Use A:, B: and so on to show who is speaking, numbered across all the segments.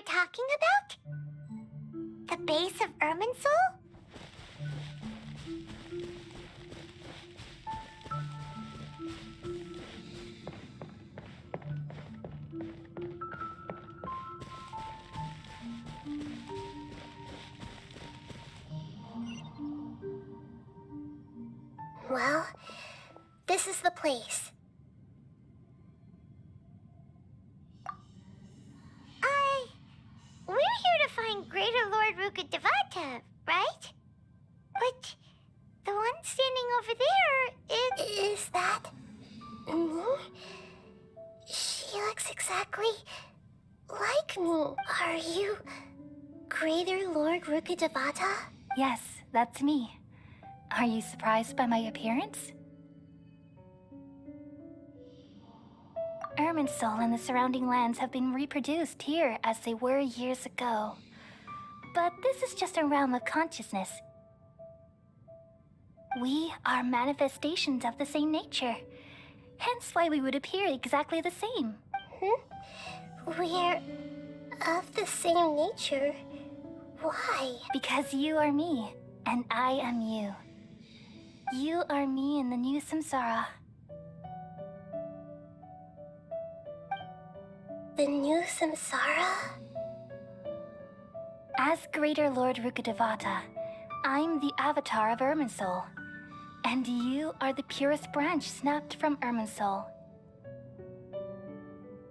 A: were talking about? The base of Irminsul? Well, this is the place. We're here to find Greater Lord RUKKHADEVATA, right? But the one standing over there is that me? She looks exactly like me. Are you Greater Lord RUKKHADEVATA?
B: Yes, that's me. Are you surprised by my appearance? Irminsul and the surrounding lands have been reproduced here as they were years ago. But this is just a realm of consciousness. We are manifestations of the same nature, hence why we would appear exactly the same.
A: We're of the same nature? Why?
B: Because you are me, and I am you. You are me in the new samsara.
A: The new samsara?
B: As Greater Lord RUKKHADEVATA, I'm the avatar of Irminsul, and you are the purest branch snapped from Irminsul.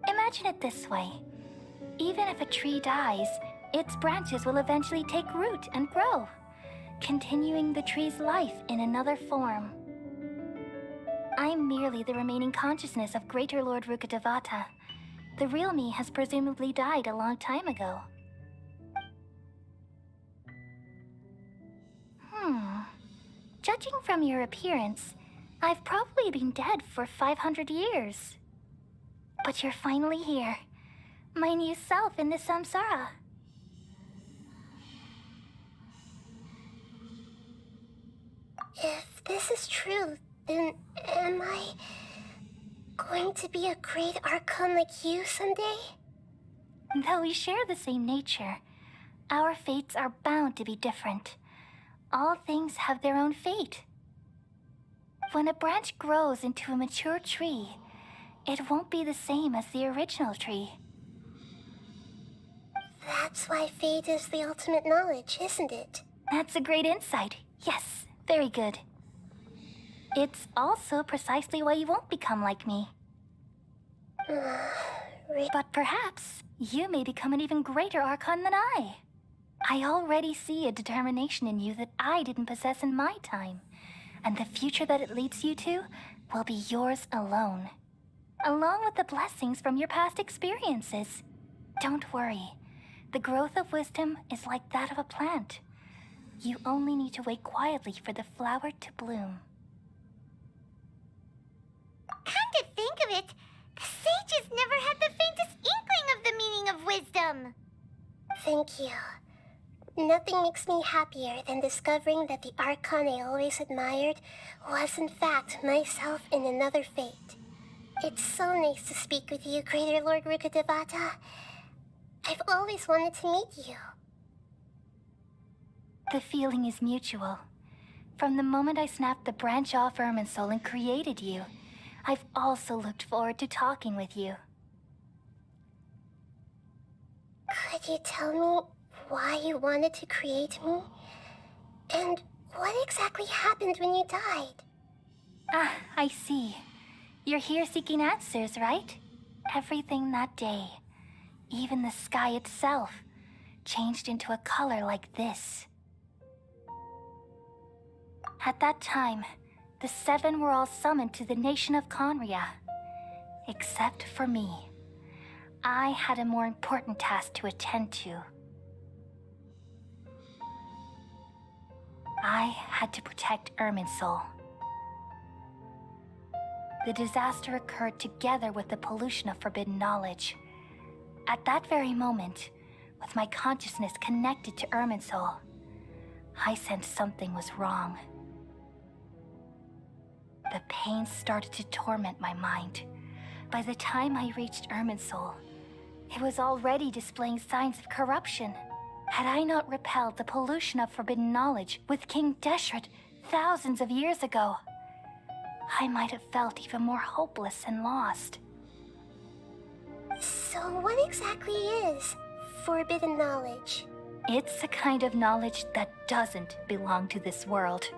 B: Imagine it this way. Even if a tree dies, its branches will eventually take root and grow, continuing the tree's life in another form. I'm merely the remaining consciousness of Greater Lord RUKKHADEVATA. The real me has presumably died a long time ago. Judging from your appearance, I've probably been dead for 500 years. But you're finally here, my new self in the samsara.
A: If this is true, then am I going to be a great Archon like you someday?
B: Though we share the same nature, our fates are bound to be different. All things have their own fate. When a branch grows into a mature tree, it won't be the same as the original tree.
A: That's why fate is the ultimate knowledge, isn't it?
B: That's a great insight. Yes, very good. It's also precisely why you won't become like me. But perhaps you may become an even greater Archon than I. I already see a determination in you that I didn't possess in my time, and the future that it leads you to will be yours alone, along with the blessings from your past experiences. Don't worry. The growth of wisdom is like that of a plant. You only need to wait quietly for the flower to bloom.
A: Come to think of it, the sages never had the faintest inkling of the meaning of wisdom. Thank you. Nothing makes me happier than discovering that the Archon I always admired was in fact myself in another fate. It's so nice to speak with you, Greater Lord RUKKHADEVATA. I've always wanted to meet you.
B: The feeling is mutual. From the moment I snapped the branch off Irminsul and created you, I've also looked forward to talking with you.
A: Could you tell me why you wanted to create me? And what exactly happened when you died?
B: Ah, I see. You're here seeking answers, right? Everything that day, even the sky itself, changed into a color like this. At that time, the seven were all summoned to the nation of Conria, except for me. I had a more important task to attend to. I had to protect Irminsul. The disaster occurred together with the pollution of forbidden knowledge. At that very moment, with my consciousness connected to Irminsul, I sensed something was wrong. The pain started to torment my mind. By the time I reached Irminsul, It was already displaying signs of corruption. Had I not repelled the pollution of forbidden knowledge with King Deshret thousands of years ago, I might have felt even more hopeless and lost.
A: So what exactly is forbidden knowledge?
B: It's a kind of knowledge that doesn't belong to this world,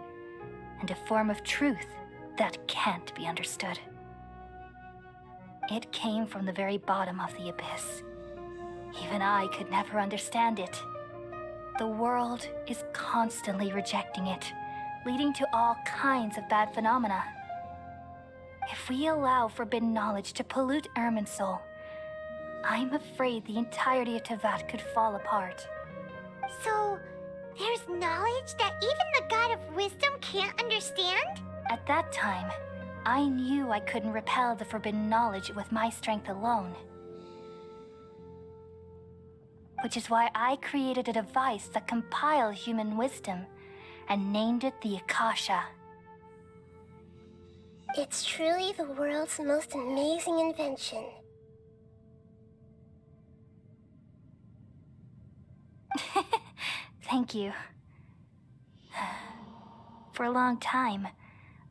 B: and a form of truth that can't be understood. It came from the very bottom of the abyss. Even I could never understand it. The world is constantly rejecting it, leading to all kinds of bad phenomena. If we allow forbidden knowledge to pollute Irminsul, I'm afraid the entirety of Teyvat could fall apart.
A: So, there's knowledge that even the God of Wisdom can't understand?
B: At that time, I knew I couldn't repel the forbidden knowledge with my strength alone. Which is why I created a device that compiled human wisdom and named it the Akasha.
A: It's truly the world's most amazing invention.
B: Thank you. For a long time,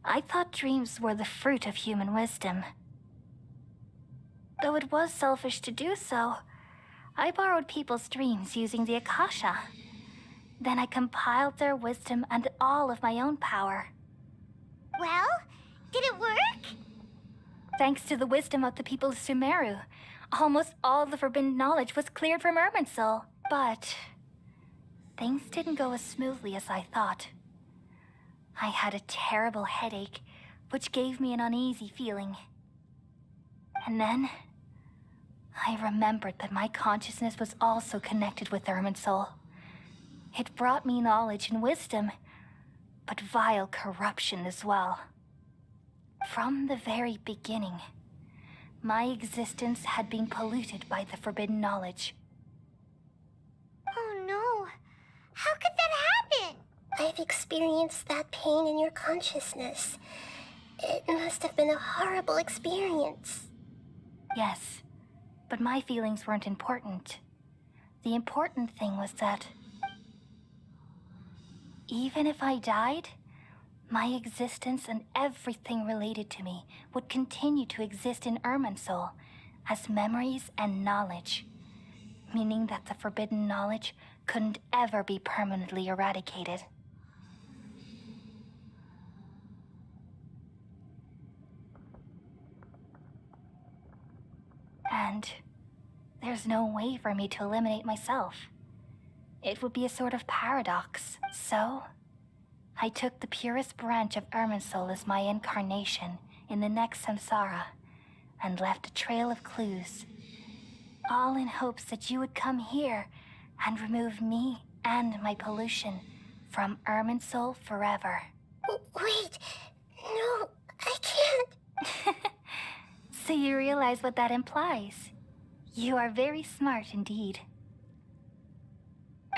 B: I thought dreams were the fruit of human wisdom. Though it was selfish to do so, I borrowed people's dreams using the Akasha. Then I compiled their wisdom and all of my own power.
A: Well, did it work?
B: Thanks to the wisdom of the people of Sumeru, almost all the forbidden knowledge was cleared from Irminsul. But things didn't go as smoothly as I thought. I had a terrible headache, which gave me an uneasy feeling. And then I remembered that my consciousness was also connected with Irminsul. It brought me knowledge and wisdom, but vile corruption as well. From the very beginning, my existence had been polluted by the forbidden knowledge.
A: Oh no. How could that happen? I've experienced that pain in your consciousness. It must have been a horrible experience.
B: Yes, but my feelings weren't important. The important thing was that even if I died, my existence and everything related to me would continue to exist in Irminsul as memories and knowledge, meaning that the forbidden knowledge couldn't ever be permanently eradicated. And there's no way for me to eliminate myself. It would be a sort of paradox. So, I took the purest branch of Irminsul as my incarnation in the next samsara and left a trail of clues, all in hopes that you would come here and remove me and my pollution from Irminsul forever.
A: Wait, no, I can't.
B: So you realize what that implies. You are very smart indeed.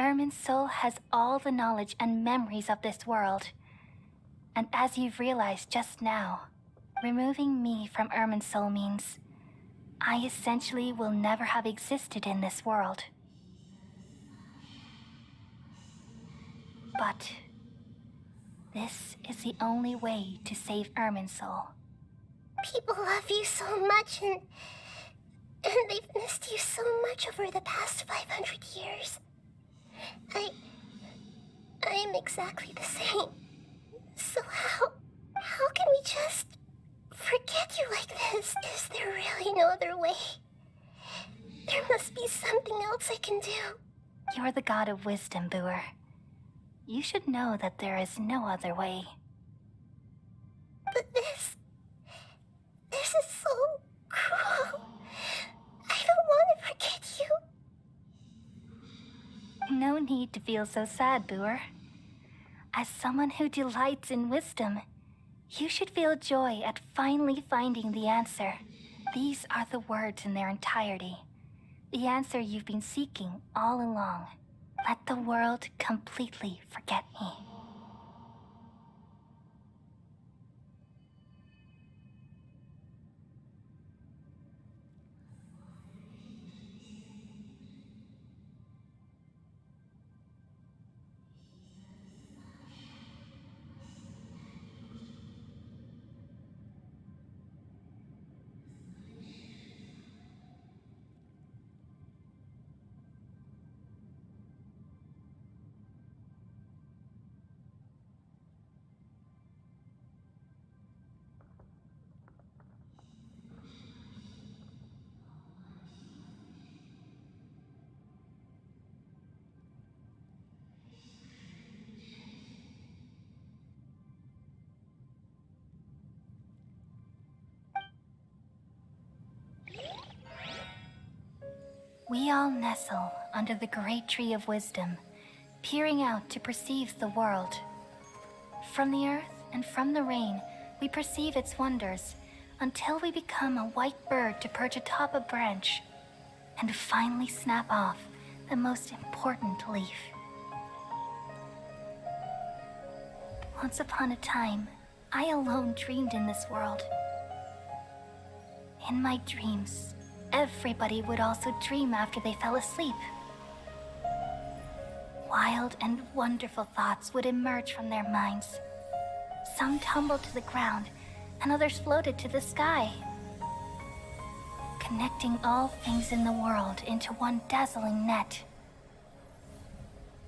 B: Irminsul has all the knowledge and memories of this world. And as you've realized just now, removing me from Irminsul means I essentially will never have existed in this world. But this is the only way to save Irminsul.
A: People love you so much, and they've missed you so much over the past 500 years. I am exactly the same. So how can we just forget you like this? Is there really no other way? There must be something else I can do.
B: You're the god of wisdom, Buer. You should know that there is no other way.
A: But this is so cruel. I don't want to forget you.
B: No need to feel so sad, Buer. As someone who delights in wisdom, you should feel joy at finally finding the answer. These are the words in their entirety. The answer you've been seeking all along. Let the world completely forget me. We all nestle under the great tree of wisdom, peering out to perceive the world. From the earth and from the rain, we perceive its wonders, until we become a white bird to perch atop a branch, and finally snap off the most important leaf. Once upon a time, I alone dreamed in this world. In my dreams, everybody would also dream after they fell asleep. Wild and wonderful thoughts would emerge from their minds. Some tumbled to the ground, and others floated to the sky, connecting all things in the world into one dazzling net.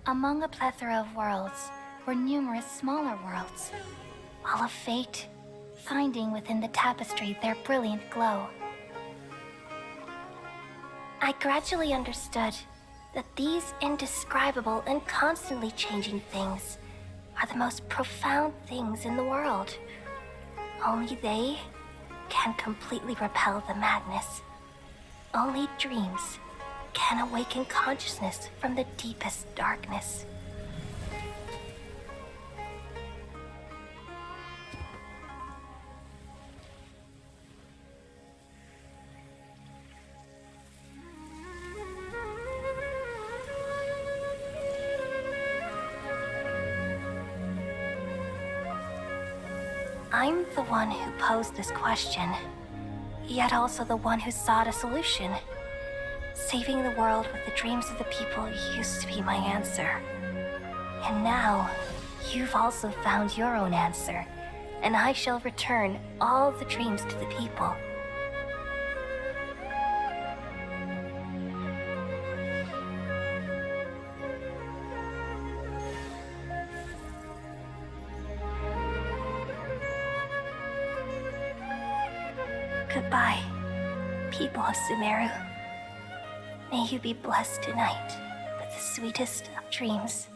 B: Among a plethora of worlds were numerous smaller worlds, all of fate, finding within the tapestry their brilliant glow. I gradually understood that these indescribable and constantly changing things are the most profound things in the world. Only they can completely repel the madness. Only dreams can awaken consciousness from the deepest darkness. I'm the one who posed this question, yet also the one who sought a solution. Saving the world with the dreams of the people used to be my answer. And now, you've also found your own answer, and I shall return all the dreams to the people. Goodbye, people of Sumeru. May you be blessed tonight with the sweetest of dreams.